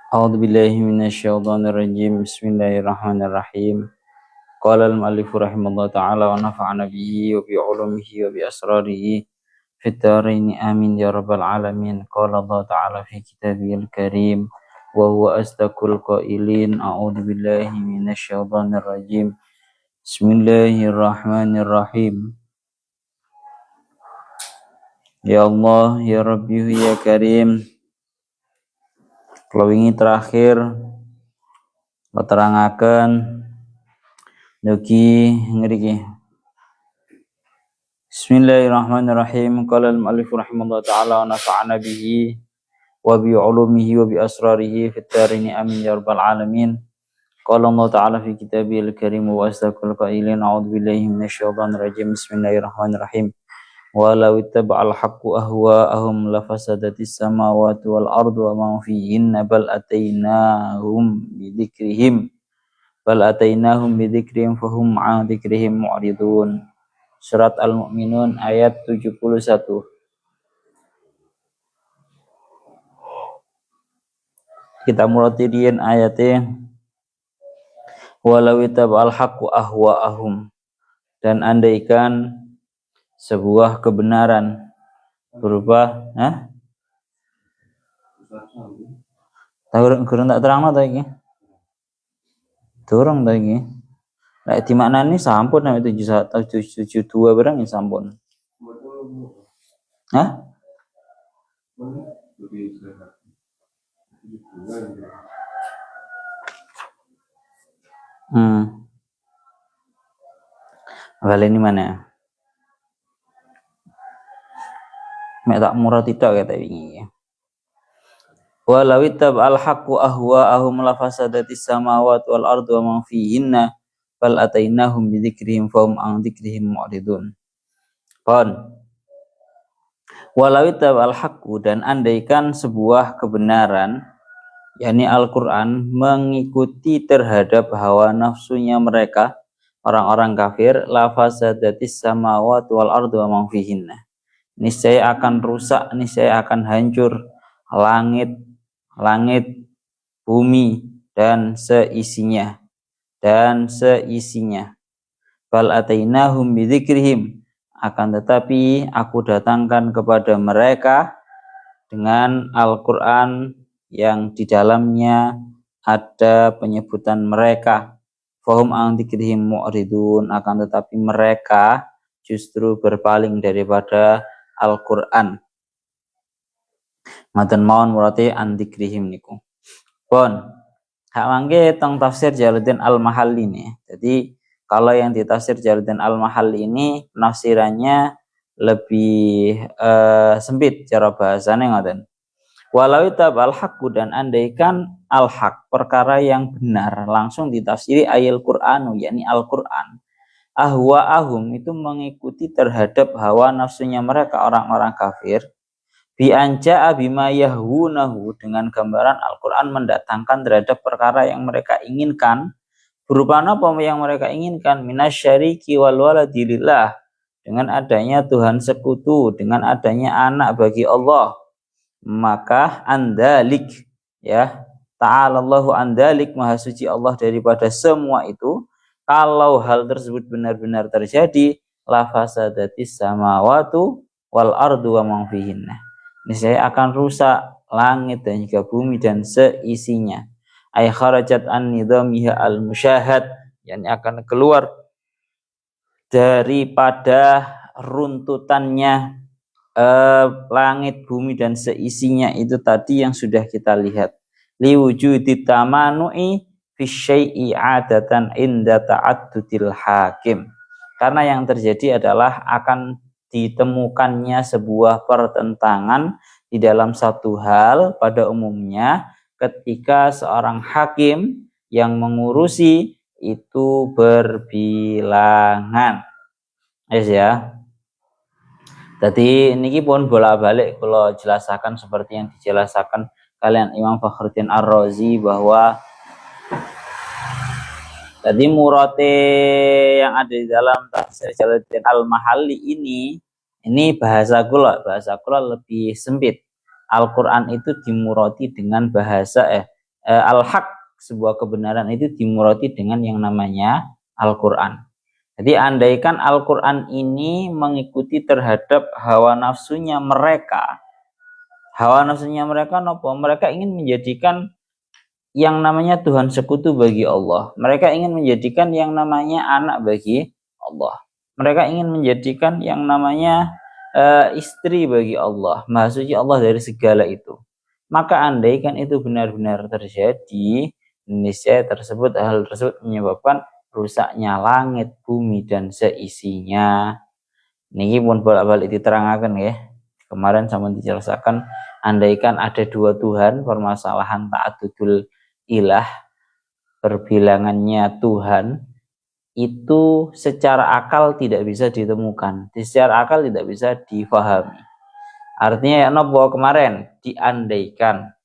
A'udzu billahi minasyaitonir rajim. Bismillahirrahmanirrahim. Qala al-mu'allif rahimallahu ta'ala wa nafa'ana bihi wa bi 'ulumihi wa bi asrarihi fid dharain amin ya rabbal alamin. Qala Allah ta'ala fi kitabihil karim wa huwa asdaqul qailin. A'udzu billahi minasyaitonir rajim. Bismillahirrahmanirrahim. Ya Allah, ya Rabbi, ya Karim. Kalau ini terakhir keterangaken Nuki ngriki. Bismillahirrahmanirrahim. Qala al-mu'allif rahimahullah ta'ala wa nafa'ana bihi wa bi 'ulumihi wa bi asrarihi fid dharain amin ya rabbal alamin. Qala Allah ta'ala fi kitabihil karim wa asdaqul qailin. A'udzu billahi minasyaitonir rajim. Bismillahirrahmanirrahim. Walau ittaba'al haqqu ahwa'ahum lafasadatis samawati wal ardu wa ma fihinna bal atainahum bidzikrihim fahum 'an dzikrihim mu'ridun. Surat Al-Mu'minun ayat 71. Kita muratirin ayatnya. Walau ittaba'al haqqu ahwa'ahum, dan andaikan sebuah kebenaran berupa kurang tak terang ta iki? Turun ta iki? Nek dimaknani sampun nek 72 barang ya sampun. Hah? Ini mana? Mek tak murah tidak kata wingi. Walau ittaba'al haqqu ahwa'ahum lafasadatis samawati wal ardu wa man fihinna bal atainahum bidzikrihim fahum 'an dzikrihim mu'ridun. Walau ittaba'al haqqu, dan andaikan sebuah kebenaran, yakni Al-Qur'an, mengikuti terhadap hawa nafsunya mereka orang-orang kafir, lafasadatis samawati wal ardu wa man fihinna, niscaya akan rusak, niscaya akan hancur langit, bumi dan seisinya. Bal atainahum bidzikrihim, akan tetapi aku datangkan kepada mereka dengan Al-Qur'an yang di dalamnya ada penyebutan mereka. Fahum an dzikrihim mu'ridun, akan tetapi mereka justru berpaling daripada Al-Qur'an. Ngaten mawon murate an dzikrihim niku. Hak mangke teng tafsir Jalaluddin Al-Mahalli nih. Jadi kalau yang di tafsir Jalaluddin Al-Mahalli ini penafsirannya lebih sempit cara bahasanya ngoten. Walau tabal haqqu, dan andaikan al-haq, perkara yang benar, langsung ditafsiri ayat Qur'anu, yakni Al-Qur'an. Ahwa'ahum itu mengikuti terhadap hawa nafsunya mereka orang-orang kafir. Bi anja'a bima yahwunahu, dengan gambaran Al-Qur'an mendatangkan terhadap perkara yang mereka inginkan. Berupa apa yang mereka inginkan? Minasyariki wal waladi lillah, dengan adanya Tuhan sekutu, dengan adanya anak bagi Allah. Maka andalik, ya, ta'alallahu andalik, maha suci Allah daripada semua itu. Kalau hal tersebut benar-benar terjadi, lafasadatis samawatu wal ardu wa man fihinna, niscaya akan rusak langit dan juga bumi dan seisinya. Ay kharajat an nidamiha al musyahad, yakni akan keluar daripada runtutannya langit, bumi dan seisinya itu tadi yang sudah kita lihat. Liwujudi tamanu'i fi syai'i adatan inda ta'addudil hakim, karena yang terjadi adalah akan ditemukannya sebuah pertentangan di dalam satu hal pada umumnya ketika seorang hakim yang mengurusi itu berbilangan. Yes ya. Jadi niki pun bolak-balik kalau jelasakan seperti yang dijelaskan kalian Imam Fakhruddin Ar-Razi, bahwa tadi murate yang ada di dalam tafsir Jalaluddin Al-Mahalli ini bahasa kula lebih sempit. Al-Qur'an itu dimurati dengan bahasa al-haq, sebuah kebenaran itu dimurati dengan yang namanya Al-Quran. Jadi andaikan Al-Quran ini mengikuti terhadap hawa nafsunya mereka nopo, mereka ingin menjadikan yang namanya Tuhan sekutu bagi Allah. Mereka ingin menjadikan yang namanya anak bagi Allah. Mereka ingin menjadikan yang namanya istri bagi Allah. Maha suci Allah dari segala itu. Maka andaikan itu benar-benar terjadi, niscaya hal tersebut menyebabkan rusaknya langit, bumi, dan seisinya. Niki pun bolak-balik diterangkan ya. Kemarin sama dijelaskan, andaikan ada dua Tuhan, permasalahan ta'addudul ilah, perbilangannya Tuhan, itu secara akal tidak bisa ditemukan. Secara akal tidak bisa difahami. Artinya ya bahwa kemarin diandaikan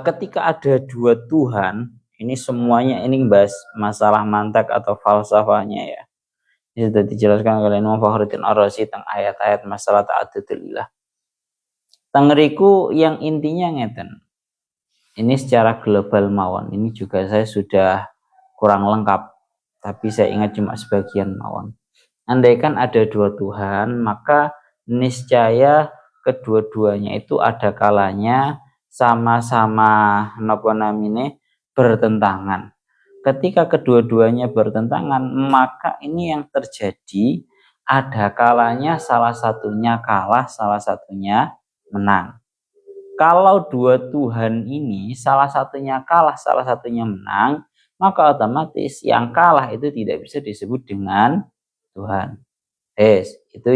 ketika ada dua Tuhan, ini semuanya ini bahas masalah mantak atau falsafahnya ya. Ini sudah dijelaskan oleh Imam Fakhruddin Ar-Razi tentang ayat-ayat masalah ta'addudul ilah. Tengeriku yang intinya ngeten. Ini secara global mawon. Ini juga saya sudah kurang lengkap, tapi saya ingat cuma sebagian mawon. Andaikan ada dua Tuhan, maka niscaya kedua-duanya itu ada kalanya sama-sama bertentangan. Ketika kedua-duanya bertentangan, maka ini yang terjadi, ada kalanya salah satunya kalah, salah satunya menang. Kalau dua Tuhan ini salah satunya kalah, salah satunya menang, maka otomatis yang kalah itu tidak bisa disebut dengan Tuhan. Itu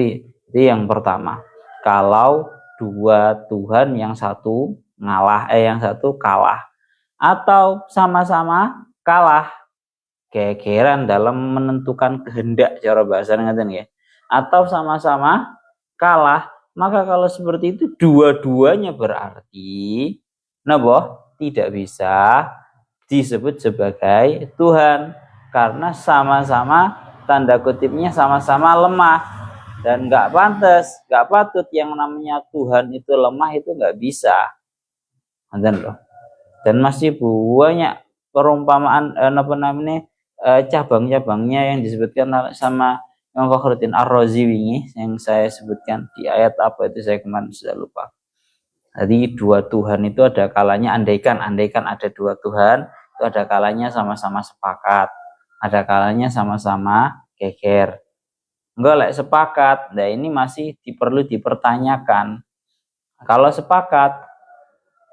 yang pertama. Kalau dua Tuhan yang satu ngalah, yang satu kalah, atau sama-sama kalah, gegeran dalam menentukan kehendak, cara bahasa ngaten ya, atau sama-sama kalah, maka kalau seperti itu dua-duanya berarti tidak bisa disebut sebagai Tuhan, karena sama-sama tanda kutipnya sama-sama lemah, dan nggak pantas, nggak patut yang namanya Tuhan itu lemah, itu nggak bisa. Dan masih banyak perumpamaan cabang-cabangnya yang disebutkan sama Imam Fakhruddin Ar-Razi yang saya sebutkan di ayat apa itu saya kemarin sudah lupa. Jadi dua Tuhan itu ada kalanya, andaikan ada dua Tuhan, itu ada kalanya sama-sama sepakat, ada kalanya sama-sama geger. Enggak sepakat, nah ini masih perlu dipertanyakan. Kalau sepakat,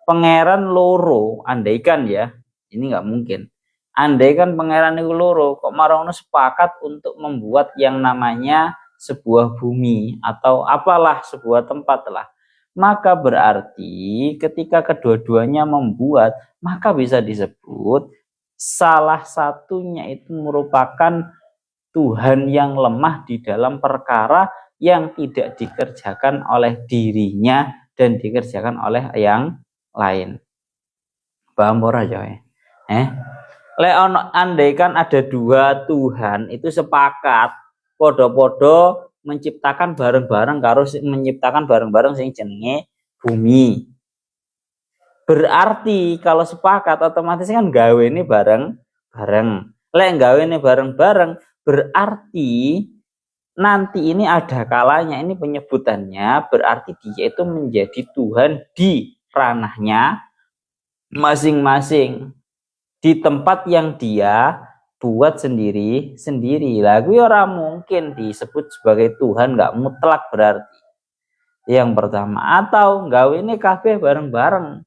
pangeran loro, andaikan ya, ini nggak mungkin. Andaikan pangeran itu loro, kok marono sepakat untuk membuat yang namanya sebuah bumi atau apalah, sebuah tempat lah, maka berarti ketika kedua-duanya membuat, maka bisa disebut salah satunya itu merupakan Tuhan yang lemah di dalam perkara yang tidak dikerjakan oleh dirinya dan dikerjakan oleh yang lain. Paham ora coy? Andaikan ada dua Tuhan itu sepakat podo-podo menciptakan bareng-bareng sing jenenge bumi. Berarti kalau sepakat otomatis kan gawe ini bareng-bareng. Gawe ini bareng-bareng berarti nanti ini ada kalanya, ini penyebutannya berarti dia itu menjadi Tuhan di ranahnya masing-masing, di tempat yang dia buat sendiri. Lagu ora mungkin disebut sebagai Tuhan, nggak mutlak berarti. Yang pertama, atau gawe ini kabeh bareng-bareng.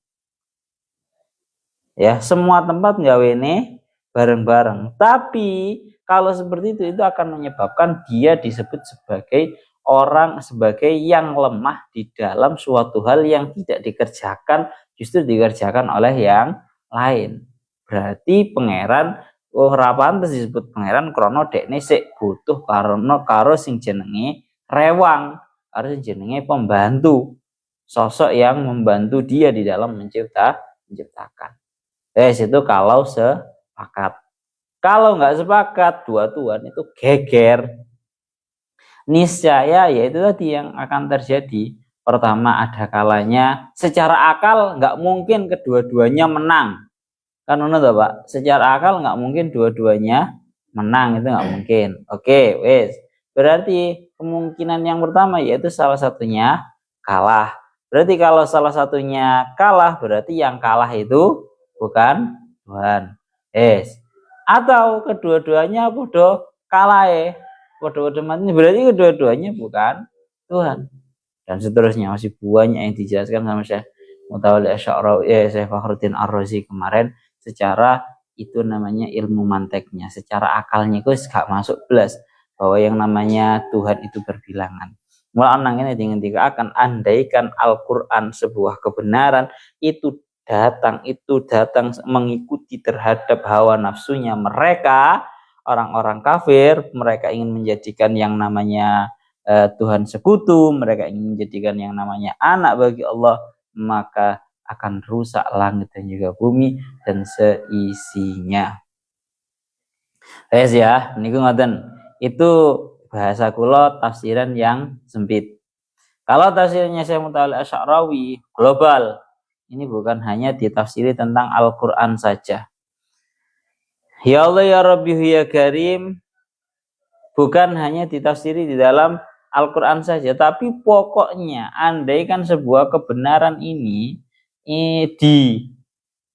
Ya, semua tempat gawe ini bareng-bareng. Tapi kalau seperti itu akan menyebabkan dia disebut sebagai sebagai yang lemah di dalam suatu hal yang tidak dikerjakan, justru dikerjakan oleh yang lain. Berarti pangeran ora pantes disebut pangeran krana dekne sik butuh karo sing jenenge rewang, karo sing jenenge pembantu, sosok yang membantu dia di dalam menciptakan. Itu kalau sepakat. Kalau nggak sepakat, dua Tuhan itu geger, niscaya yaitu tadi yang akan terjadi, pertama ada kalanya secara akal nggak mungkin kedua-duanya menang. Kan benar toh, Pak? Secara akal nggak mungkin dua-duanya menang, itu nggak mungkin. Oke, wes. Berarti kemungkinan yang pertama yaitu salah satunya kalah. Berarti kalau salah satunya kalah, berarti yang kalah itu bukan Tuhan. Wes. Atau kedua-duanya bodoh kalah bodoh-bodoh mati, berarti kedua-duanya bukan Tuhan. Dan seterusnya masih banyak yang dijelaskan sama Syekh Mutawalli Asy'arawi, Syekh Fakhruddin Ar-Razi kemarin. Secara itu namanya ilmu manteknya, secara akalnya itu gak masuk belas bahwa yang namanya Tuhan itu berbilangan. Mulai anang ini dengan akan andaikan Al-Quran sebuah kebenaran itu datang mengikuti terhadap hawa nafsunya mereka, orang-orang kafir. Mereka ingin menjadikan yang namanya Tuhan sekutu, mereka ingin menjadikan yang namanya anak bagi Allah, maka akan rusak langit dan juga bumi dan seisinya. Ya, niku ngoten. Itu bahasa kula tafsiran yang sempit. Kalau tafsirnya Syekh Mutawalli Asy'arawi global, ini bukan hanya ditafsiri tentang Al-Qur'an saja. Ya Allah ya Rabbi ya Karim bukan hanya ditafsiri di dalam Al-Quran saja, tapi pokoknya andaikan sebuah kebenaran ini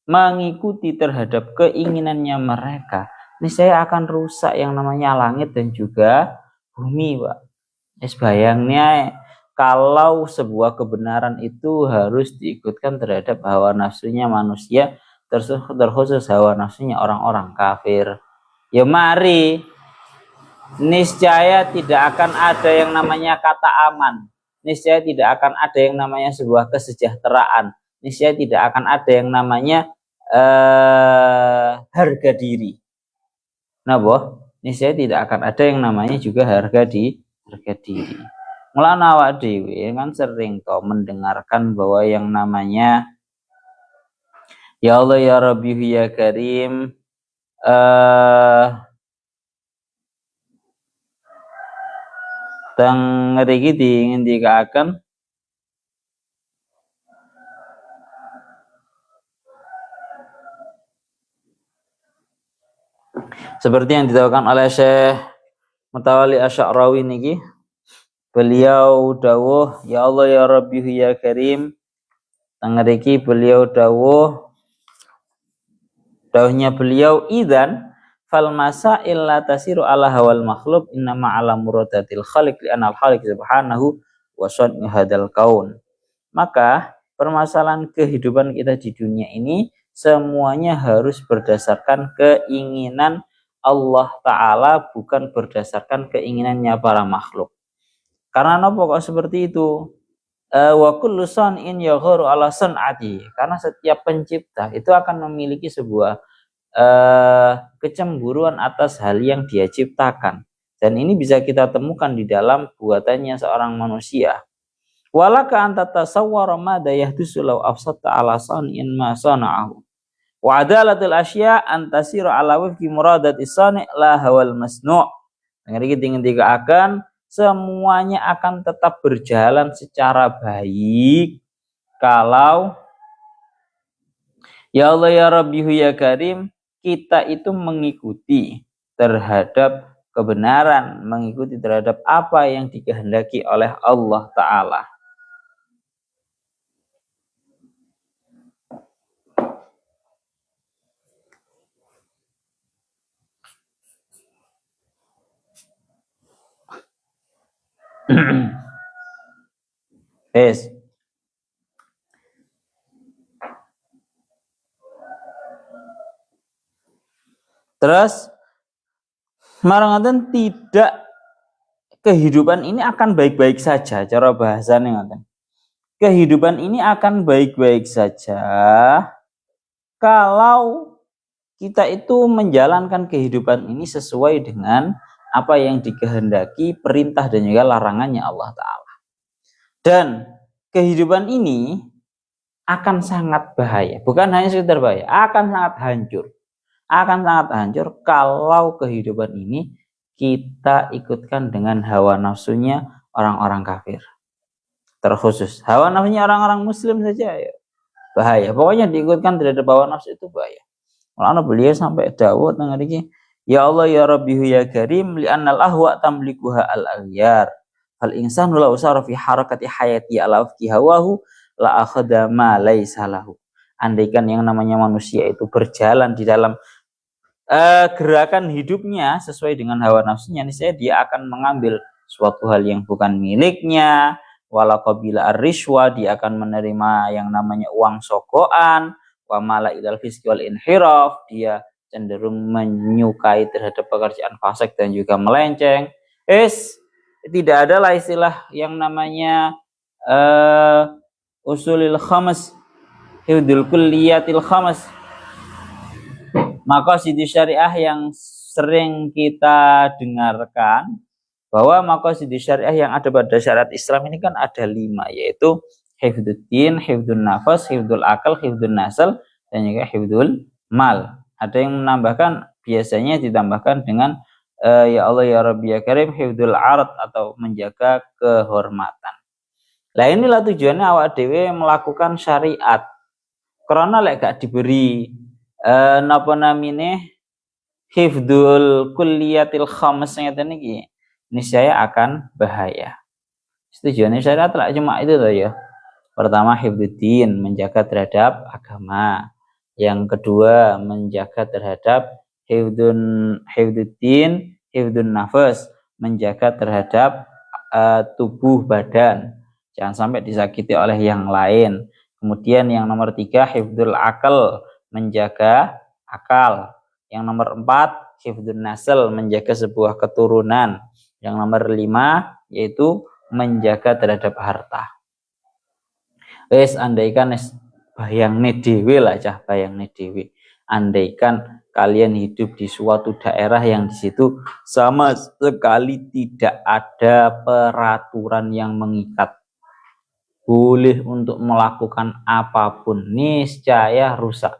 mengikuti terhadap keinginannya mereka, ini saya akan rusak yang namanya langit dan juga bumi, Pak. Bayangnya kalau sebuah kebenaran itu harus diikutkan terhadap hawa nafsunya manusia, terkhusus hawa nafsunya orang-orang kafir. Ya mari, niscaya tidak akan ada yang namanya kata aman. Niscaya tidak akan ada yang namanya sebuah kesejahteraan. Niscaya tidak akan ada yang namanya harga diri. Nah, niscaya tidak akan ada yang namanya juga harga diri. Mulanya awak dhewe kan sering mendengarkan bahwa yang namanya ya Allah ya Rabbi ya Karim teng ngriki dingendikaken seperti yang ditawarkan oleh Syekh Mutawalli Asy'arawi niki. Beliau dawuh ya Allah ya Rabbi ya Karim. Teng ngriki beliau dawuhnya beliau idzan fal masail la tasiru ala hawal makhluk innama ala muradatil khaliq li anal khaliq subhanahu wa sunni hadal kaun. Maka permasalahan kehidupan kita di dunia ini semuanya harus berdasarkan keinginan Allah Ta'ala, bukan berdasarkan keinginannya para makhluk. Karena nopo kok seperti itu? Wa kullu san'in yagharu ala san'ati. Karena setiap pencipta itu akan memiliki sebuah kecemburuan atas hal yang dia ciptakan. Dan ini bisa kita temukan di dalam buatannya seorang manusia. Walaka anta tasawwara ma yahdusu law afsatta ala san'in ma sana'ahu. Wa adalatul asya antasiru ala wifqi muradati sani' la hawal masnu'. Ngeri kita akan semuanya akan tetap berjalan secara baik kalau ya Allah ya Rabbi ya Karim kita itu mengikuti terhadap kebenaran, mengikuti terhadap apa yang dikehendaki oleh Allah Ta'ala. Yes. Terus marangaten tidak kehidupan ini akan baik-baik saja, cara bahasanya ngaten. Kehidupan ini akan baik-baik saja kalau kita itu menjalankan kehidupan ini sesuai dengan apa yang dikehendaki, perintah dan juga larangannya Allah Ta'ala. Dan kehidupan ini akan sangat bahaya, bukan hanya sekedar bahaya, akan sangat hancur. Akan sangat hancur kalau kehidupan ini kita ikutkan dengan hawa nafsunya orang-orang kafir. terkhusus. Hawa nafsunya orang-orang muslim saja ya bahaya. Pokoknya diikutkan terhadap hawa nafsu itu bahaya. Malah beliau sampai dawuh teng mriki, ya Allah ya Rabbihu ya Karim li annal ahwa tamlikuha al aghyar. Fal insanu la usara fi harakati hayati ala wafqi hawahu la akhadha ma laisa lahu. Andaikan yang namanya manusia itu berjalan di dalam gerakan hidupnya sesuai dengan hawa nafsunya, niscaya dia akan mengambil suatu hal yang bukan miliknya, wala qabila ar-rishwa, dia akan menerima yang namanya uang sogokan, wa mala ilal fisqi wal inhiraf, dia cenderung menyukai terhadap pekerjaan fasik dan juga melenceng. Tidak ada lah istilah yang namanya usulil khamas, hifdzul kulliyatil khamas, maqasid syariah yang sering kita dengarkan, bahwa maqasid syariah yang ada pada syariat Islam ini kan ada 5, yaitu hifdzuddin, hifdzun nafas, hifdzul akal, hifdzun nasl, dan juga hifdzul mal. Ada yang menambahkan, biasanya ditambahkan dengan ya Allah ya Rabbi ya Karim, hifdzul ard, atau menjaga kehormatan. Lah inilah tujuannya awak dhewe melakukan syariat. Karena lek gak diberi napa namine hifdzul kulliyatil khams ngeten iki, niscaya akan bahaya. Tujuannya syariat lah cuma itu toh ya. Pertama hifdzuddin, menjaga terhadap agama. Yang kedua menjaga terhadap hifdzuddin, hifdzun nafas, menjaga terhadap tubuh badan, jangan sampai disakiti oleh yang lain. Kemudian yang nomor 3 hifdzul akal, menjaga akal. Yang nomor 4 hifdzun nasl, menjaga sebuah keturunan. Yang nomor 5 yaitu menjaga terhadap harta. Andaikan bayangne dhewe lah cah, bayangne dhewe. Andaikan kalian hidup di suatu daerah yang di situ sama sekali tidak ada peraturan yang mengikat, boleh untuk melakukan apapun, niscaya rusak.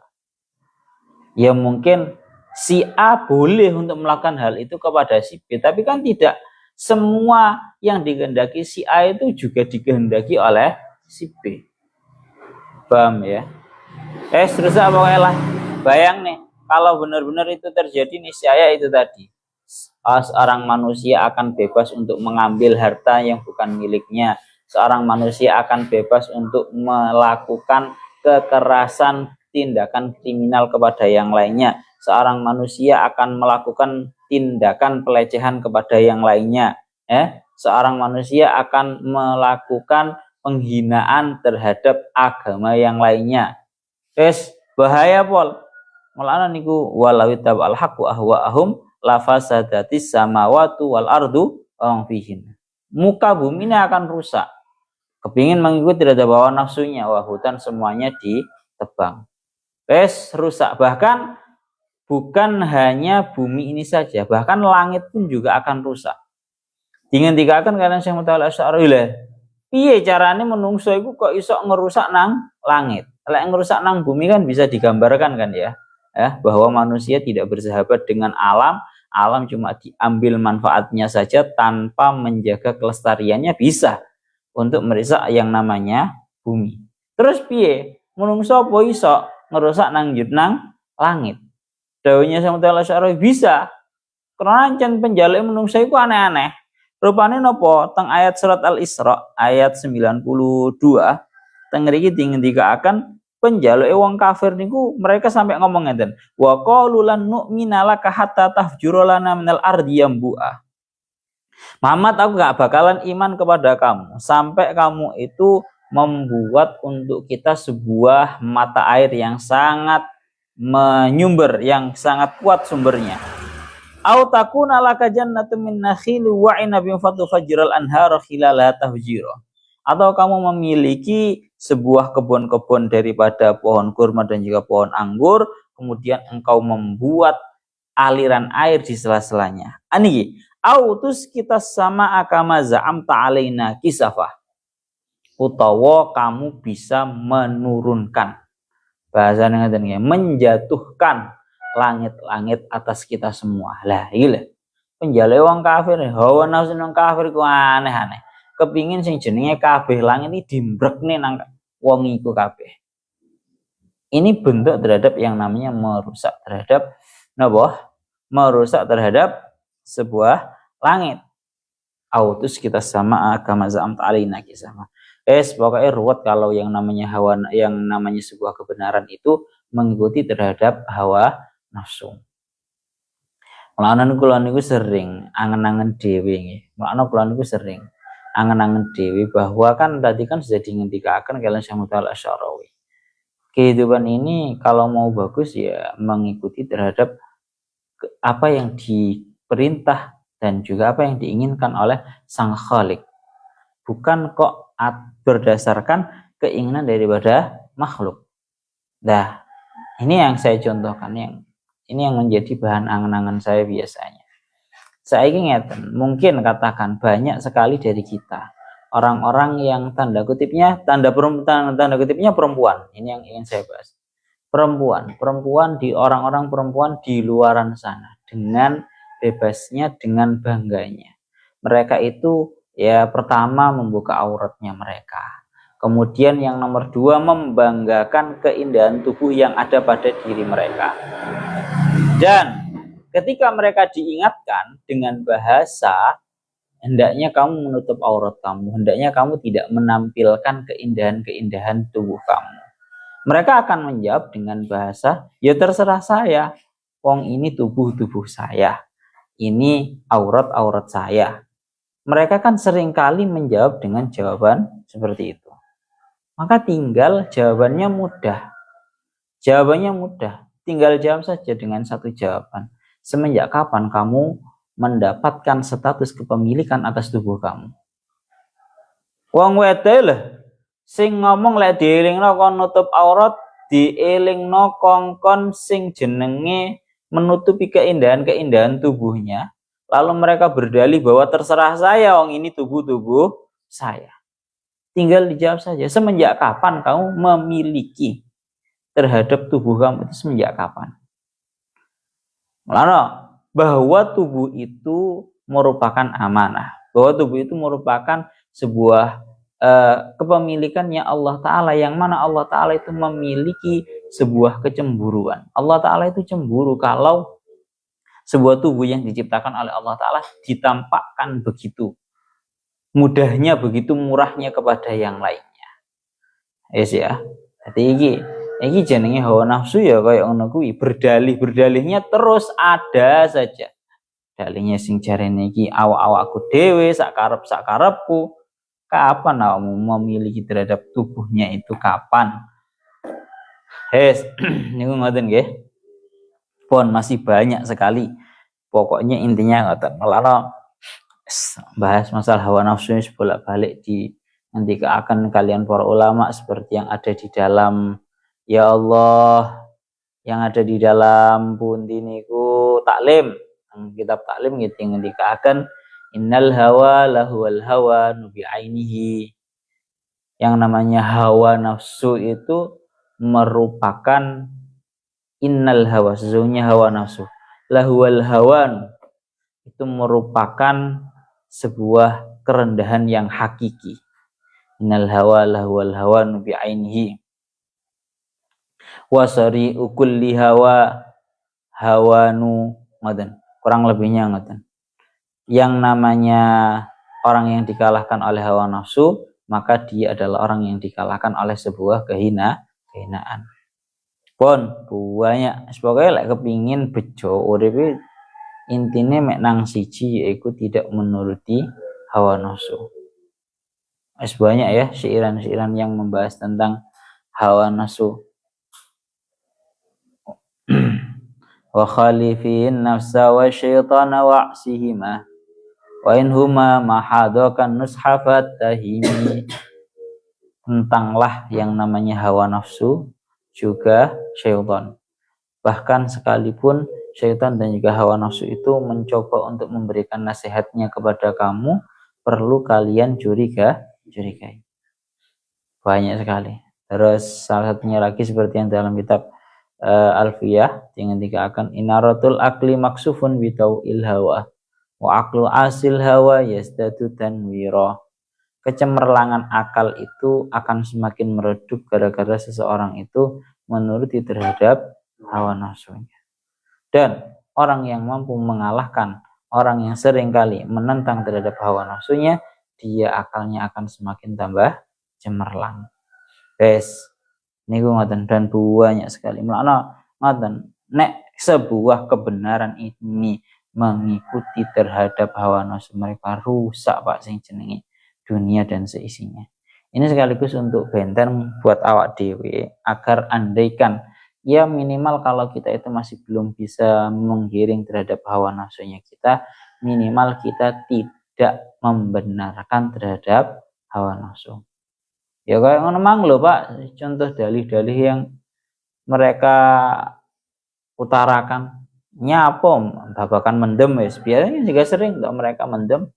Ya mungkin si A boleh untuk melakukan hal itu kepada si B, tapi kan tidak semua yang dikehendaki si A itu juga dikehendaki oleh si B. Paham ya? Terus pokoknya lah, bayang nih, kalau benar-benar itu terjadi, niscaya itu tadi, seorang manusia akan bebas untuk mengambil harta yang bukan miliknya. Seorang manusia akan bebas untuk melakukan kekerasan, tindakan kriminal kepada yang lainnya. Seorang manusia akan melakukan tindakan pelecehan kepada yang lainnya. Seorang manusia akan melakukan penghinaan terhadap agama yang lainnya. Bahaya pol. Mulane niku walawi tabal haqqu ahwaahum la fasadatis samawati wal ardu fihin. Muka bumi ini akan rusak. Kepingin mengikuti terhadap hawa nafsunya, wah hutan semuanya ditebang. Rusak. Bahkan bukan hanya bumi ini saja, bahkan langit pun juga akan rusak. Dingendikaken kalian Syekh Mutawalli Asy'ari, piye carane menungso iku kok iso ngerusak nang langit? Lek ngerusak nang bumi kan bisa digambarkan kan ya, bahwa manusia tidak bersahabat dengan alam, alam cuma diambil manfaatnya saja tanpa menjaga kelestariannya, bisa untuk merusak yang namanya bumi. Terus piye? Menungso apa iso ngerusak nang langit? Dawuhnya Syekh Mutawalli Asy'ari bisa. Karena ancen penjaluk menungso iku aneh-aneh. Rupane napa? Teng ayat surat Al-Isra ayat 92 teng mriki dingendikaken penjaluke wong kafir niku, mereka sampai ngomong ngeten, wa qalu lan nu'mina laka hatta tahjura lana minal ardi yambu'a. Muhammad, aku gak bakalan iman kepada kamu sampai kamu itu membuat untuk kita sebuah mata air yang sangat menyumber, yang sangat kuat sumbernya. Au takuna laka jannatun min nakhili wa 'inabin fatufajjiral anhara khilalaha tahjira. Atau kamu memiliki sebuah kebun-kebun daripada pohon kurma dan juga pohon anggur, kemudian engkau membuat aliran air di sela-selanya. Aniki, autus kita sama akama za'amta alaina kisafah. Utawa kamu bisa menurunkan, bahasanya ngene, menjatuhkan langit-langit atas kita semua. Lah gila. Penjale wong kafir, hawa nafsu nang kafir ku aneh-aneh. kepingin sing jenenge kabeh langit iki dimbrekne nang wong iku kabeh. Ini bentuk terhadap yang namanya merusak terhadap napa? Merusak terhadap sebuah langit. Autus kita sama agama zam ta'alina kisah. Pokoknya ruwet kalau yang namanya hawa, yang namanya sebuah kebenaran itu mengikuti terhadap hawa nafsu. Mulane kula niku sering angen-angen dhewe nggih. Mulane kula niku sering angen-angen dhewe bahwa kan tadi kan sudah dingendikaken kalian Syekh Mutal Asy'arawi. Kehidupan ini kalau mau bagus ya mengikuti terhadap apa yang diperintah dan juga apa yang diinginkan oleh Sang Khalik. Bukan kok berdasarkan keinginan daripada makhluk. Nah, ini yang saya contohkan, ini yang menjadi bahan angan-angan saya biasanya. Saya ingin mungkin katakan banyak sekali dari kita orang-orang yang tanda kutipnya perempuan. Ini yang ingin saya bahas. Perempuan di orang-orang perempuan di luaran sana dengan bebasnya, dengan bangganya. Mereka itu ya pertama membuka auratnya mereka. Kemudian yang nomor 2 membanggakan keindahan tubuh yang ada pada diri mereka. Dan ketika mereka diingatkan dengan bahasa, hendaknya kamu menutup aurat kamu, hendaknya kamu tidak menampilkan keindahan-keindahan tubuh kamu. Mereka akan menjawab dengan bahasa, ya terserah saya, wong ini tubuh-tubuh saya, ini aurat-aurat saya. Mereka kan seringkali menjawab dengan jawaban seperti itu. Maka tinggal jawabannya mudah. Tinggal jawab saja dengan satu jawaban. Semenjak kapan kamu mendapatkan status kepemilikan atas tubuh kamu? Wong wedok lho sing ngomong lek dielingno kon nutup aurat, dielingno kongkon sing jenenge menutupi keindahan-keindahan tubuhnya. Lalu mereka berdalih bahwa terserah saya, wong ini tubuh-tubuh saya. Tinggal dijawab saja, semenjak kapan kamu memiliki terhadap tubuh kamu itu, semenjak kapan? Mulanya bahwa tubuh itu merupakan amanah, bahwa tubuh itu merupakan sebuah kepemilikannya Allah Ta'ala, yang mana Allah Ta'ala itu memiliki sebuah kecemburuan. Allah Ta'ala itu cemburu kalau sebuah tubuh yang diciptakan oleh Allah Ta'ala ditampakkan begitu mudahnya, begitu murahnya kepada yang lainnya. Yes ya. Jadi iki jenenge hawa nafsu ya kayak ngono kuwi, berdalihnya terus ada saja. Dalihnya sing jarene iki awak-awakku dhewe, sak karepku. Kapan kamu memiliki terhadap tubuhnya itu, kapan? Niku ngoten nggih. Pun masih banyak sekali. Pokoknya intinya ngoten. Mulane bahas masalah hawa nafsu ini bolak-balik di nanti akan kalian para ulama seperti yang ada di dalam ya Allah, yang ada di dalam pundi niku taklim, kitab taklim gitu, ngendika akan innal hawa lahuwal hawa nubi ainihi. Yang namanya hawa nafsu itu merupakan innal hawa, sesungguhnya hawa nafsu lahuwal hawan, itu merupakan sebuah kerendahan yang hakiki. Innal hawa lahuwal hawan bi ainihi wa sari'u kulli hawanu ngoten. Kurang lebihnya ngoten. Yang namanya orang yang dikalahkan oleh hawa nafsu, maka dia adalah orang yang dikalahkan oleh sebuah kehinaan. Pun banyak sebagai lek kepingin bejo uripe intine mek nang siji, yaitu tidak menuruti hawa nafsu. Banyak ya syiran-syiran yang membahas tentang hawa nafsu. Wa khalifin nafsa wa syaitana wa'sihima wa inhuma mahadakan nushafat tahimi. Tentanglah yang namanya hawa nafsu juga syaitan. Bahkan sekalipun syaitan dan juga hawa nafsu itu mencoba untuk memberikan nasihatnya kepada kamu, perlu kalian curigai. Banyak sekali. Terus salah satunya lagi seperti yang dalam kitab Alfiyah dengan dikatakan inaratul akli maksufun bitauil hawa wa aqlu asil hawa yazdatu tanwira. Kecemerlangan akal itu akan semakin meredup gara-gara seseorang itu menuruti terhadap hawa nafsunya. Dan orang yang mampu mengalahkan orang yang seringkali menentang terhadap hawa nafsunya, dia akalnya akan semakin tambah cemerlang. Niku ngoten, dan banyak sekali melana ngoten. Nek sebuah kebenaran ini mengikuti terhadap hawa nafsu mereka, rusak Pak sing jenenge dunia dan seisinya. Ini sekaligus untuk benteng buat awak dewe, agar andaikan ya minimal kalau kita itu masih belum bisa menggiring terhadap hawa nafsunya kita, minimal kita tidak membenarkan terhadap hawa nafsu. Ya kayak ngono mang lho Pak, contoh dalih-dalih yang mereka utarakan nyapom babakan mendem wis, biasanya juga sering kok mereka mendem.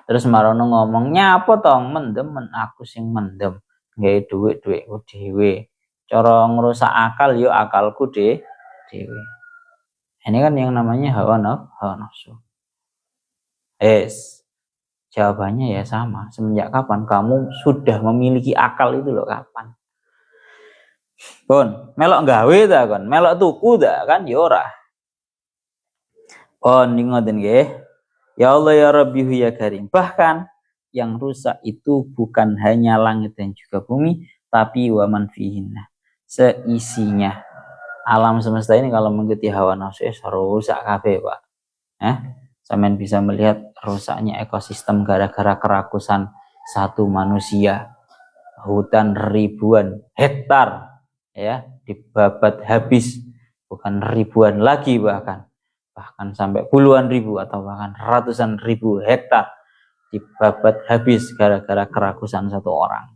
Terus marono ngomong nyapo tong mendem, aku sing mendem, gawe duitku dhewe. Cara ngerusak akal yo akalku dhewe. Ini kan yang namanya hawa nafsu. Jawabannya ya sama. Semenjak kapan kamu sudah memiliki akal itu loh, kapan? Pun melok gawe ta kon, melok tuku ta kan ya ora. Pun ngoten nggih. Ya Allah ya Rabbi ya Karim. Bahkan yang rusak itu bukan hanya langit dan juga bumi, tapi wa man fihinna, seisinya. Alam semesta ini kalau mengikuti hawa nafsu rusak kabeh, Pak. Sampean bisa melihat rusaknya ekosistem gara-gara kerakusan satu manusia. Hutan ribuan hektar ya dibabat habis, bukan ribuan lagi, bahkan sampai puluhan ribu atau bahkan ratusan ribu hektar dibabat habis gara-gara kerakusan satu orang.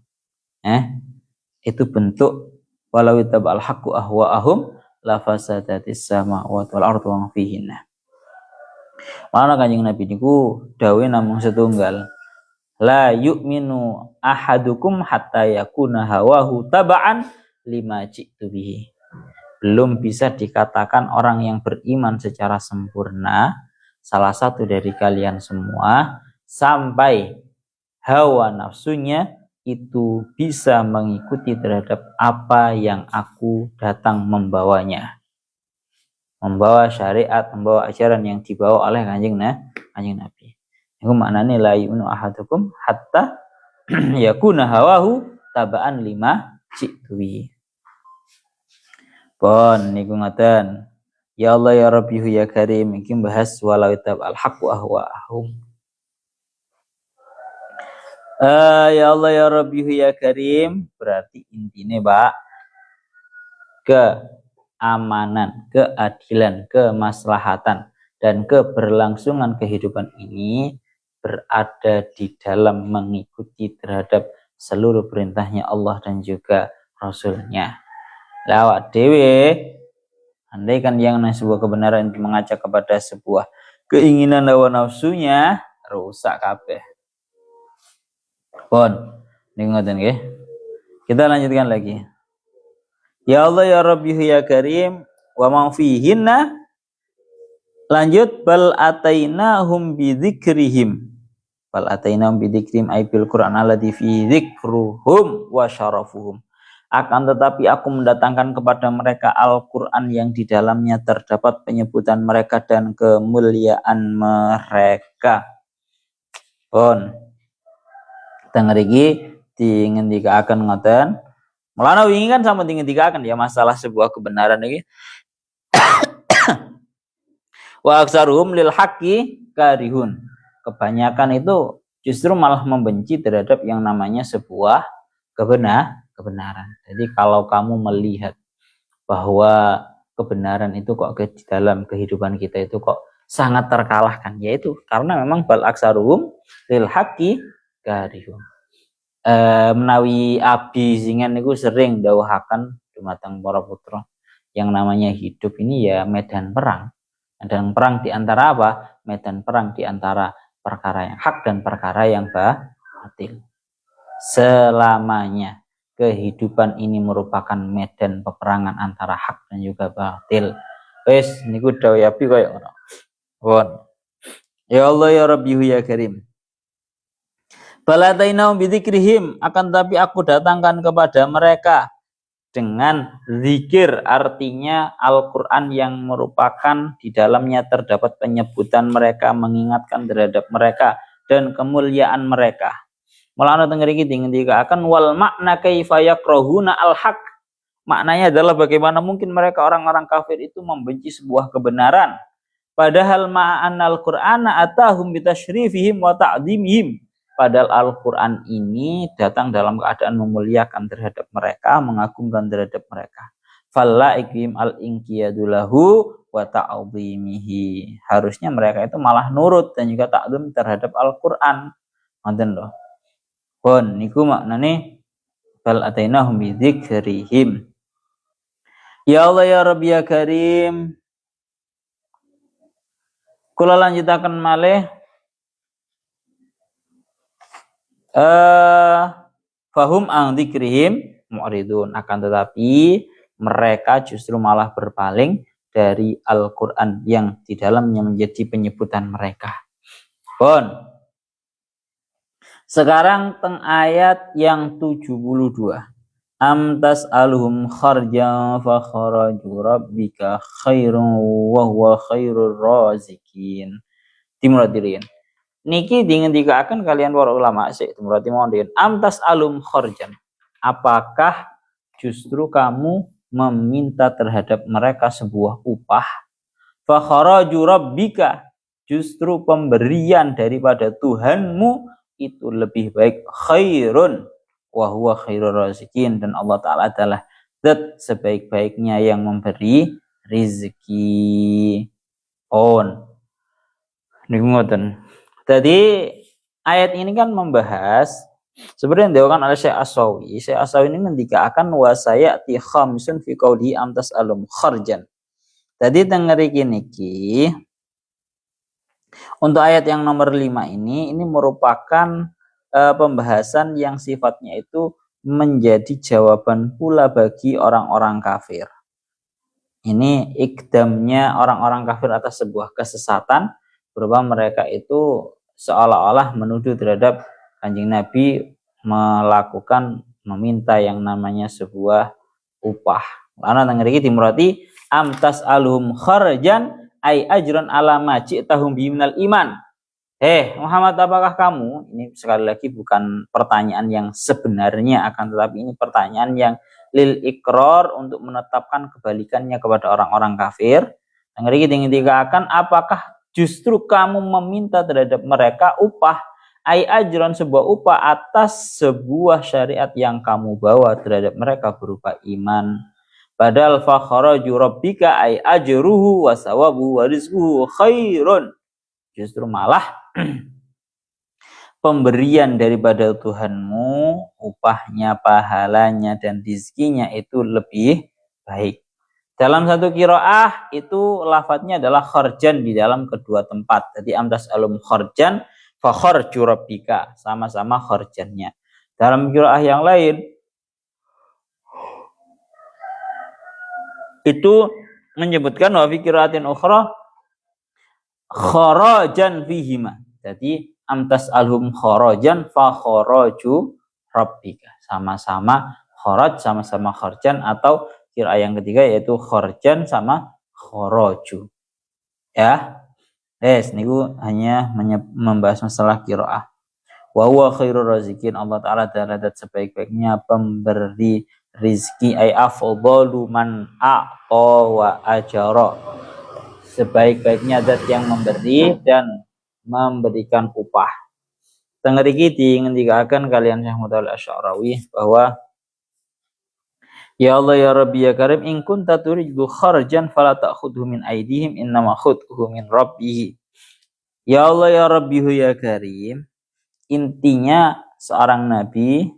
Itu bentuk walau tabal haqqu ahwa'ahum la fasadatis samawati wal ardu wa fihinna. Mana Kanjeng Nabi niku dawuh namung setunggal, la yu'minu ahadukum hatta yakuna hawahu taba'an lima ji'tu bihi. Belum bisa dikatakan orang yang beriman secara sempurna, salah satu dari kalian semua, sampai hawa nafsunya itu bisa mengikuti terhadap apa yang aku datang membawanya. Membawa syariat, membawa ajaran yang dibawa oleh Kanjeng Nabi. Itu maknanya la yu'minu ahadukum hatta yakuna hawahu taba'an lima ji'tu bihi. Pon niku ngoten. Ya Allah ya Rabbi ya Karim, iki bahas walau tabal haqqu ahwa'ahum. Ya Allah ya Rabbi ya Karim, berarti intinya Pak, keamanan, keadilan, kemaslahatan dan keberlangsungan kehidupan ini berada di dalam mengikuti terhadap seluruh perintahnya Allah dan juga Rasulnya. Lawak dewe, andaikan yang sebuah kebenaran itu mengajak kepada sebuah keinginan hawa nafsunya, rusak kabeh. Pon, ngoten nggih. Kita lanjutkan lagi. Ya Allah ya Rabbi ya Karim, wa ma fihinna, lanjut bal atainahum bidzikrihim. Bal atainahum bidzikrihim ay bil Qur'an alladzi fi dzikruhum wa syarafuhum. Akan tetapi aku mendatangkan kepada mereka Al-Quran yang di dalamnya terdapat penyebutan mereka dan kemuliaan mereka. Pun denger iki dingendikaken ngoten. Mulane wingi kan sama dingendikaken ya masalah sebuah kebenaran iki. Wa aksaruhum lil haqqi karihun. Kebanyakan itu justru malah membenci terhadap yang namanya sebuah kebenaran. Jadi kalau kamu melihat bahwa kebenaran itu kok di dalam kehidupan kita itu kok sangat terkalahkan, yaitu karena memang bal aksaruhum lil haqqi karihun. Menawi Abi Singan niku sering dawuhaken dumateng para putra, yang namanya hidup ini ya medan perang. Medan perang di antara apa? Medan perang di antara perkara yang hak dan perkara yang batil. Selamanya kehidupan ini merupakan medan peperangan antara hak dan juga batil. Wes niku dawuh Abi koyo ngono. Won. Ya Allah ya Rabbi ya Karim. Balatainahum bidzikrihim, akan tapi aku datangkan kepada mereka dengan zikir, artinya Al-Quran yang merupakan di dalamnya terdapat penyebutan mereka, mengingatkan terhadap mereka dan kemuliaan mereka. Mulanya tengeriki tinggal akan wal makna kaifa yakrahuna al-haq. Maknanya adalah bagaimana mungkin mereka orang-orang kafir itu membenci sebuah kebenaran. Padahal ma'anal Qur'ana atahum bitasyrifihim wa ta'dhimihim. Padahal Al-Quran ini datang dalam keadaan memuliakan terhadap mereka, mengagungkan terhadap mereka. Falla'ikim al-inqiyadulahu wa ta'dhimihi. Harusnya mereka itu malah nurut dan juga ta'dhim terhadap Al-Quran. Nonton loh. Pun niku maknane bal atainahum bidzikrihim. Ya Allah ya Rabbi ya Karim. Kula lanjutaken malih fahum an dzikrihim mu'ridun, akan tetapi mereka justru malah berpaling dari Al-Qur'an yang di dalamnya menjadi penyebutan mereka. Pun sekarang teng ayat yang 72. Am tas'aluhum kharjan fa kharaju rabbika khairun wa huwa khairur razikin. Timuradirin. Niki dingendikaken kalian para ulama sik timurati mondin. Am tas'alum kharjan. Apakah justru kamu meminta terhadap mereka sebuah upah? Fa kharaju rabbika, justru pemberian daripada Tuhanmu itu lebih baik, khairun wa huwa khairur razikin, dan Allah Ta'ala adalah zat sebaik-baiknya yang memberi rizki. Niku ngoten. Jadi ayat ini kan membahas sebenarnya diawakan oleh Syekh As-Sawi. Syekh As-Sawi ini ngendikaken wa sayati khamsun fi qauli am tas'alum kharjan. Tadi tengeriki niki untuk ayat yang nomor 5 ini merupakan pembahasan yang sifatnya itu menjadi jawaban pula bagi orang-orang kafir. Ini ikdamnya orang-orang kafir atas sebuah kesesatan, berupa mereka itu seolah-olah menuduh terhadap Kanjeng Nabi melakukan meminta yang namanya sebuah upah. Karena tengeriki dimurati am tas'aluhum kharjan ay ajran ala ma ji'tahum biminal iman. Muhammad, apakah kamu, ini sekali lagi bukan pertanyaan yang sebenarnya, akan tetapi ini pertanyaan yang lil ikrar, untuk menetapkan kebalikannya kepada orang-orang kafir. Tengeriki dikatakan, apakah justru kamu meminta terhadap mereka upah, ai ajron, sebuah upah atas sebuah syariat yang kamu bawa terhadap mereka berupa iman. Padahal fa kharaju rabbika ai ajruhu wa sawabu wa rizquhu khairun. Justru malah pemberian daripada Tuhanmu, upahnya, pahalanya, dan rizkinya itu lebih baik. Dalam satu qiraah itu lafadznya adalah kharjan di dalam kedua tempat. Jadi amdas alum kharjan fa kharju rabbika, sama-sama kharjannya. Dalam qiraah yang lain itu menyebutkan wa fi qiraatin ukhra kharajan fihima. Jadi amtas alhum kharajan fa kharaju rabbika, sama-sama kharaj, sama-sama kharjan, atau qiraah yang ketiga yaitu kharjan sama kharaju. Ya. Niku hanya membahas masalah qiraah. Wa huwa khairur razikin, Allah Ta'ala adalah zat sebaik-baiknya pemberi rizki, ay afdalu man a'ta wa ajara, sebaik-baiknya zat yang memberi dan memberikan upah. Tengeriki dingendikaken kalian Syekh Mutawalli Asy'arawi bahwa ya Allah ya Rabbi ya Karim, in kunta turidu kharjan fala ta'khudhu min aidihim innama khudhu min rabbih. Ya Allah ya Rabbi ya Karim, intinya seorang nabi,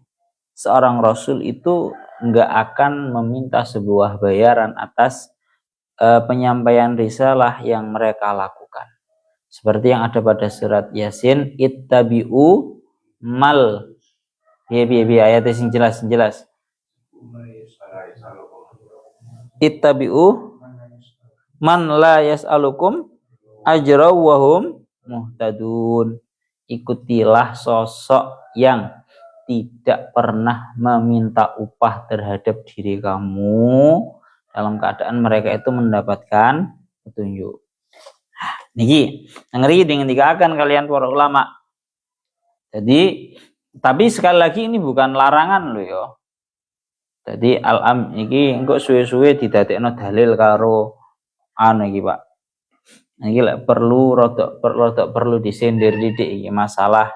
seorang rasul itu enggak akan meminta sebuah bayaran atas penyampaian risalah yang mereka lakukan. Seperti yang ada pada surat Yasin, ittabi'u mal ayatnya sing jelas. Ittabi'u man la yas'alukum ajra wa hum muhtadun. ikutilah sosok yang tidak pernah meminta upah terhadap diri kamu dalam keadaan mereka itu mendapatkan petunjuk. Niki, ngeri dengan akan kalian para ulama. Jadi, tapi sekali lagi ini bukan larangan loh ya. Jadi al-am iki engko suwe-suwe didadekno dalil karo anu iki, Pak. Iki lek perlu rodok perlu disindir didik iki masalah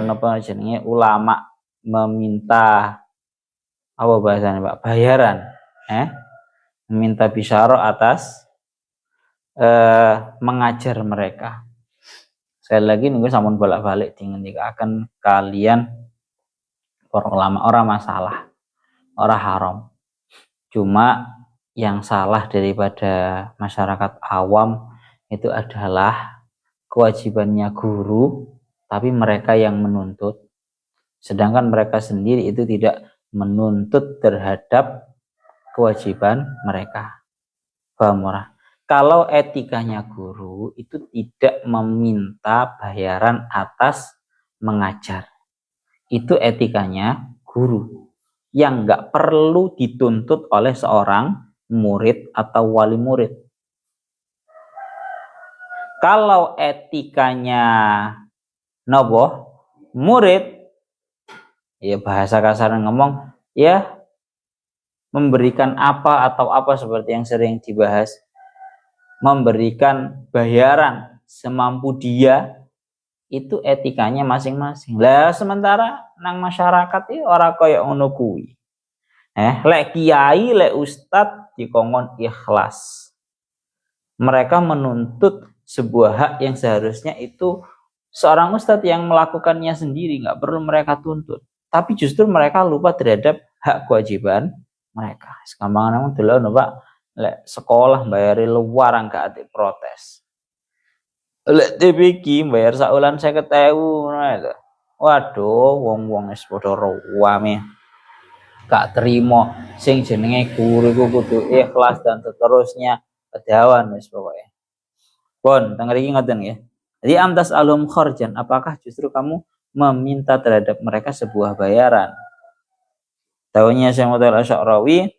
napa jenenge ulama meminta apa bahasanya Pak, bayaran meminta bisyarah atas mengajar mereka. Sekali lagi nunggu sampun bolak-balik dengan akan kalian para ulama orang masalah, orang haram. Cuma yang salah daripada masyarakat awam itu adalah kewajibannya guru, tapi mereka yang menuntut. Sedangkan mereka sendiri itu tidak menuntut terhadap kewajiban mereka. Paham ora? Kalau etikanya guru itu tidak meminta bayaran atas mengajar. Itu etikanya guru yang nggak perlu dituntut oleh seorang murid atau wali murid. Kalau etikanya murid, ya bahasa kasar ngomong, ya memberikan apa atau apa seperti yang sering dibahas, memberikan bayaran semampu dia, itu etikanya masing-masing. Lah sementara nang masyarakat iki ora kaya ngono kuwi. Lek kiai, lek ustad dikongkon ikhlas. Mereka menuntut sebuah hak yang seharusnya itu seorang ustad yang melakukannya sendiri, nggak perlu mereka tuntut. Tapi justru mereka lupa terhadap hak kewajiban mereka. Segampang nang delok Pak, lek sekolah bayari luar gak ati protes. Lek TPQ bayar saulan 50.000 ngono. Waduh, wong-wong wis padha ruwame. Gak terima sing jenenge guru iku kudu ikhlas dan seterusnya. Kedawan wis pokoke. Pun teng mriki ngoten nggih. Jadi amtas alum kharjan, apakah justru kamu meminta terhadap mereka sebuah bayaran? Taunya Syekh Muhammad Al-Asy'arawi,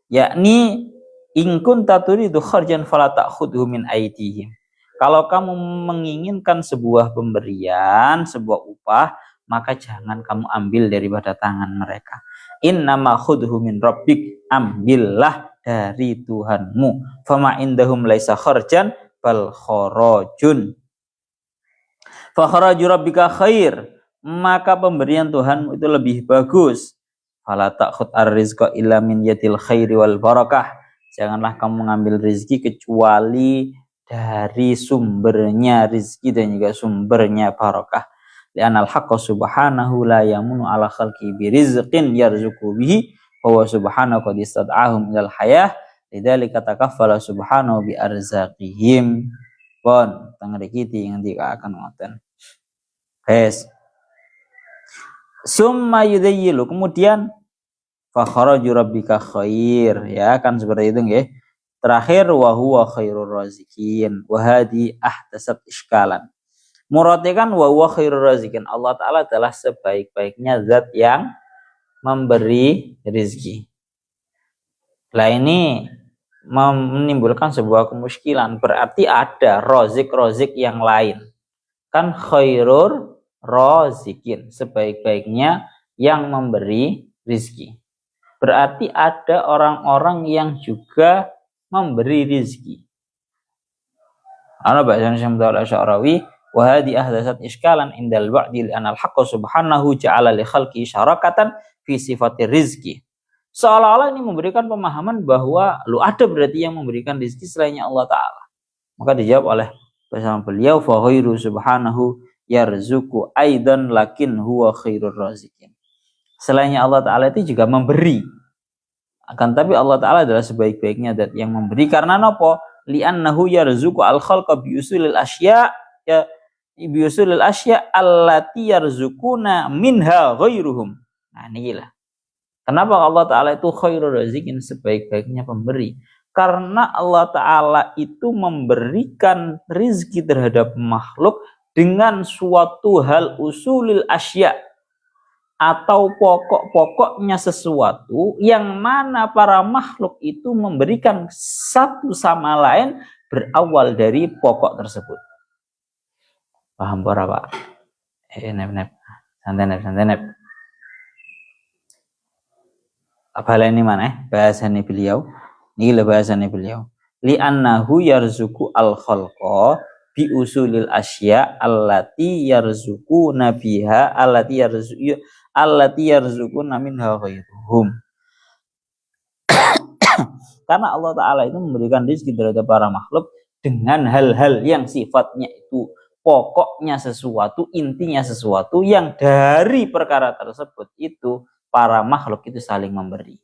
yakni in kunta turidu kharjan fala ta'khudhu min aydihim. Kalau kamu menginginkan sebuah pemberian, sebuah upah, maka jangan kamu ambil daripada tangan mereka. Innama khudhu min rabbik, ambillah dari Tuhanmu. Fama indahum laisa kharjan bal kharajun. Fa kharaju rabbika khair, maka pemberian Tuhanmu itu lebih bagus. Fala ta'khud ar-rizqa illa min yadil khairi wal barakah. Janganlah kamu mengambil rezeki kecuali dari sumbernya rezeki dan juga sumbernya barakah. Li'anal haqqa subhanahu la yamunu ala khalqi birizqin yarzuqu bihi wa subhanahu qad istad'ahum ilal hayah lidzalika takaffala subhanahu bi arzaqihim. Pun teng mriki ngendikaken ngoten. Guys. Summa yudayyilu, kemudian fa kharaju rabbika khair, ya kan seperti itu nggih. Terakhir wa huwa khairur razikin wa hadi ahtasab iskalan. Muradnya kan wa huwa khairur razikin, Allah Ta'ala adalah sebaik-baiknya zat yang memberi rezeki. Lah ini menimbulkan sebuah kemuskilan, berarti ada rozik yang lain. Kan khairur razikin, sebaik-baiknya yang memberi rezeki. Berarti ada orang-orang yang juga memberi rezeki. Ana ba'dan Syekh Al-Asy'arawi wa hadi ahdatsat iskalan indal ba'di li anal haqq subhanahu ja'ala li khalqi syarakatan fi sifatir rizki. Seolah-olah ini memberikan pemahaman bahwa lu ada berarti yang memberikan rezeki selainnya Allah Ta'ala. Maka dijawab oleh bersama beliau fa ghairu subhanahu yarzuqu aidan lakin huwa khairur razikin. Selainnya Allah Ta'ala itu juga memberi. Akan tapi Allah Ta'ala adalah sebaik-baiknya zat yang memberi. Karena apa? Li'annahu yarzuqu al-khalqa biusulil asya' ya biusulil asya' allati yarzuquna minha ghairuhum. Nah inilah. Kenapa Allah Ta'ala itu khairur razikin, sebaik-baiknya pemberi? Karena Allah Ta'ala itu memberikan rizki terhadap makhluk dengan suatu hal usulil asya atau pokok-pokoknya sesuatu yang mana para makhluk itu memberikan satu sama lain berawal dari pokok tersebut. Paham para Pak? Santai. Apa ini mana? Bahasanya beliau. Ini bahasanya beliau. Li'annahu yarzuku al-khalqa bi usulil asya allati yarzuku nabiha allati yarzuquna minha ghairuhum. Karena Allah Ta'ala itu memberikan rezeki terhadap para makhluk dengan hal-hal yang sifatnya itu pokoknya sesuatu, intinya sesuatu yang dari perkara tersebut itu para makhluk itu saling memberi.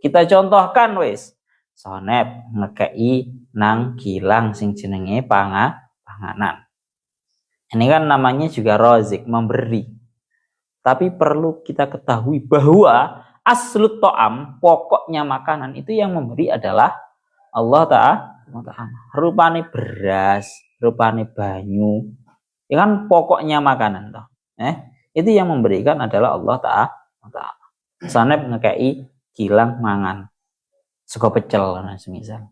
Kita contohkan wis, sonep ngekei nang kilang sing jenenge panganan. Ini kan namanya juga rozik, memberi. Tapi perlu kita ketahui bahwa aslut to'am, pokoknya makanan itu yang memberi adalah Allah Ta'ala. Rupane beras, rupane banyu. Ya kan pokoknya makanan toh. Itu yang memberikan adalah Allah Ta'ala. Sanep ngekei kilang mangan. Sego pecel nah semisal.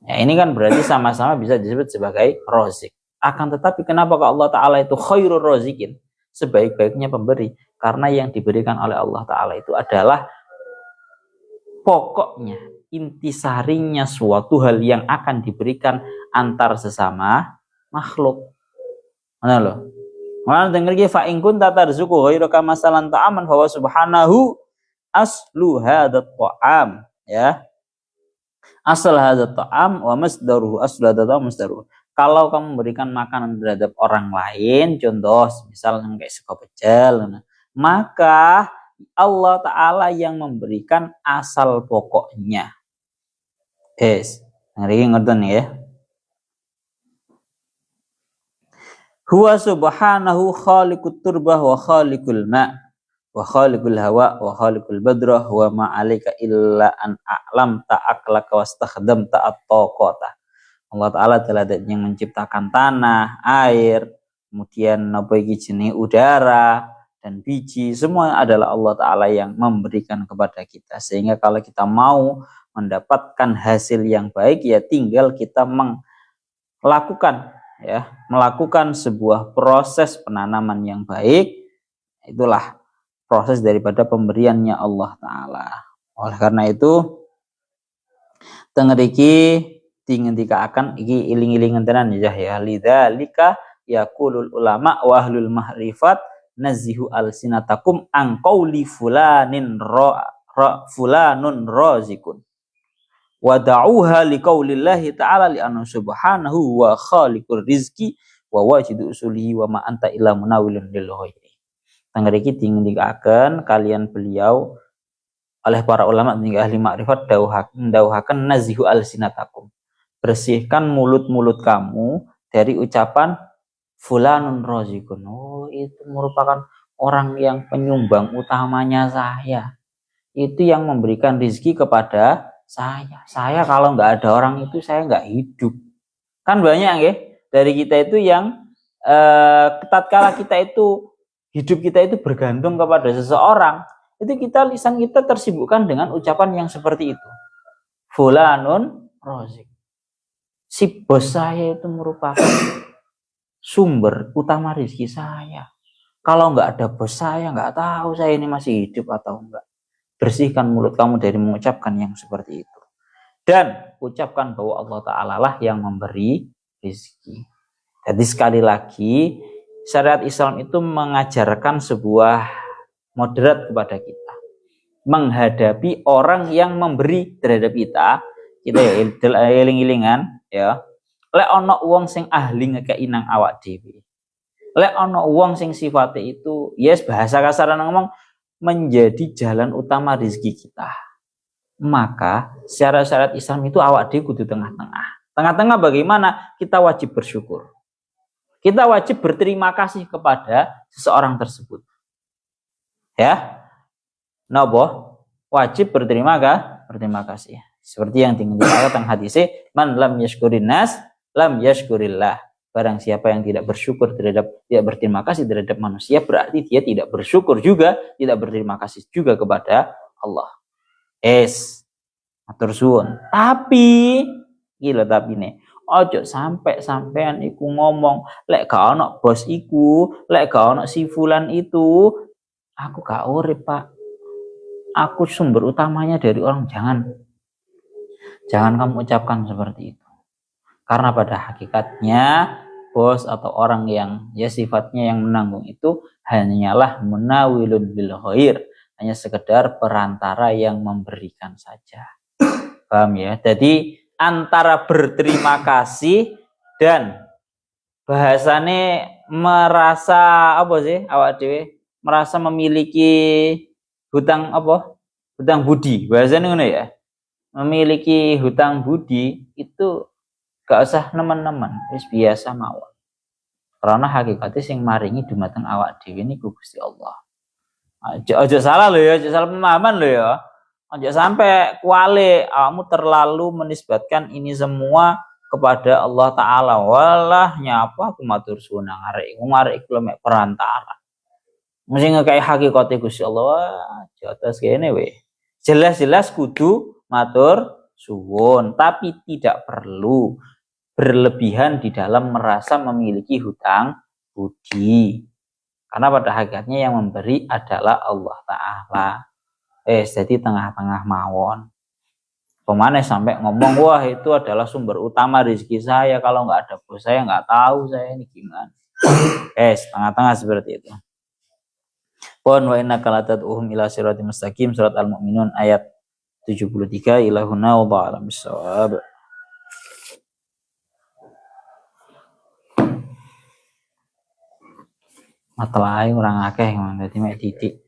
Ya ini kan berarti sama-sama bisa disebut sebagai rozik. Akan tetapi kenapa Allah Ta'ala itu khairur rozikin? Sebaik-baiknya pemberi, karena yang diberikan oleh Allah Ta'ala itu adalah pokoknya, intisarinya suatu hal yang akan diberikan antar sesama makhluk. Mana loh? Mana dengar ki fa in kunta tarzuqu ghairaka masalan ta'aman fa subhanahu aslu hadat ta'am, ya. Asal hadat ta'am wa masdaruhu aslu hadat ta'am masdaruhu. Kalau kamu memberikan makanan terhadap orang lain, contoh misalnya kayak sego pecel, maka Allah Ta'ala yang memberikan asal pokoknya. Hari ngerti nih ya. Huwa subhanahu khaliqut turbah wa khaliqul ma' wa khaliqul hawa wa khaliqul badrah wa ma'alika illa an a'lam ta'aklaka wastakhdam ta'at-taqata. Allah Ta'ala adalah yang menciptakan tanah, air, kemudian udara, dan biji. Semua adalah Allah Ta'ala yang memberikan kepada kita. Sehingga kalau kita mau mendapatkan hasil yang baik, ya tinggal kita melakukan sebuah proses penanaman yang baik. Itulah proses daripada pemberiannya Allah Ta'ala. Oleh karena itu, tengeriki tinggal akan iki iling-ilingan tenan ya lidzalika yaqulul ulama wa ahlul mahrifat nazihu alsinatakum an qauli fulanun razikun wa da'uha liqaulillahi ta'ala li anna subhanahu wa khaliqur rizqi wa wajidu usulihi wa ma anta illa munawilun lil ghairi. Tangriki tinggal kalian beliau oleh para ulama tinggal ahli makrifat dauhaken nazihu alsinatakum, bersihkan mulut-mulut kamu dari ucapan fulanun rozikun. Oh, itu merupakan orang yang penyumbang utamanya saya. Itu yang memberikan rezeki kepada saya. Saya kalau nggak ada orang itu saya nggak hidup. Kan banyak ya dari kita itu yang tatkala kita itu hidup kita itu bergantung kepada seseorang, itu lisan kita tersibukkan dengan ucapan yang seperti itu. Fulanun rozik. Si bos saya itu merupakan sumber utama rezeki saya. Kalau nggak ada bos saya, nggak tahu saya ini masih hidup atau enggak. Bersihkan mulut kamu dari mengucapkan yang seperti itu. Dan ucapkan bahwa Allah Ta'ala lah yang memberi rezeki. Jadi sekali lagi, syariat Islam itu mengajarkan sebuah moderat kepada kita. Menghadapi orang yang memberi terhadap kita ya eling-elingan ya. Lek ana wong sing ahli ngekeki nang awak dhewe. Lek ana wong sing sifate itu yes bahasa kasaran ngomong menjadi jalan utama rezeki kita. Maka secara syariat Islam itu awak dhewe kudu tengah-tengah. Tengah-tengah bagaimana? Kita wajib bersyukur. Kita wajib berterima kasih kepada seseorang tersebut. Ya. Napa? Wajib berterima kasih. Seperti yang dikatakan hadisnya, man lam yashkurin nas lam yashkurillah. Barang siapa yang tidak berterima kasih terhadap manusia, berarti dia tidak bersyukur juga, tidak berterima kasih juga kepada Allah. Matur suwun. Tapi gila tapi nih, ojo sampai sampean iku ngomong lek gak ono bos iku, lek gak ono si fulan itu, aku gak urip, Pak. Aku sumber utamanya dari orang. Jangan kamu ucapkan seperti itu. Karena pada hakikatnya bos atau orang yang ya sifatnya yang menanggung itu hanyalah munawilun bil khair, hanya sekedar perantara yang memberikan saja. Paham ya? Jadi antara berterima kasih dan bahasane merasa apa sih awak dhewe merasa memiliki hutang apa? Hutang budi. Bahasane ngono ya. Memiliki hutang budi itu gak usah nemen-nemen, wis biasa mawon. Karena hakikatnya sing maringi dumateng awak dhewe niku Gusti Allah. Aja salah lho ya, aja salah pemahaman lho ya. Aja sampai kuali kamu terlalu menisbatkan ini semua kepada Allah Ta'ala. Walah nyapa aku matur suwun ngarek iku mek perantara. Mesti ngekei hakikate Gusti Allah, jotos kene we. Jelas-jelas kudu matur suwun, tapi tidak perlu berlebihan di dalam merasa memiliki hutang budi. Karena pada hakikatnya yang memberi adalah Allah Ta'ala. Jadi tengah-tengah mawon. Pemane sampai ngomong, wah itu adalah sumber utama rezeki saya. Kalau nggak ada bos saya nggak tahu saya ini gimana. Tengah-tengah seperti itu. Pon wa innaka latad'uhum ila siratal mustaqim, surat Al-Mu'minun ayat 73 ilahuna wa a'lam bissawab. Matlai orang akeh dadi mek titik.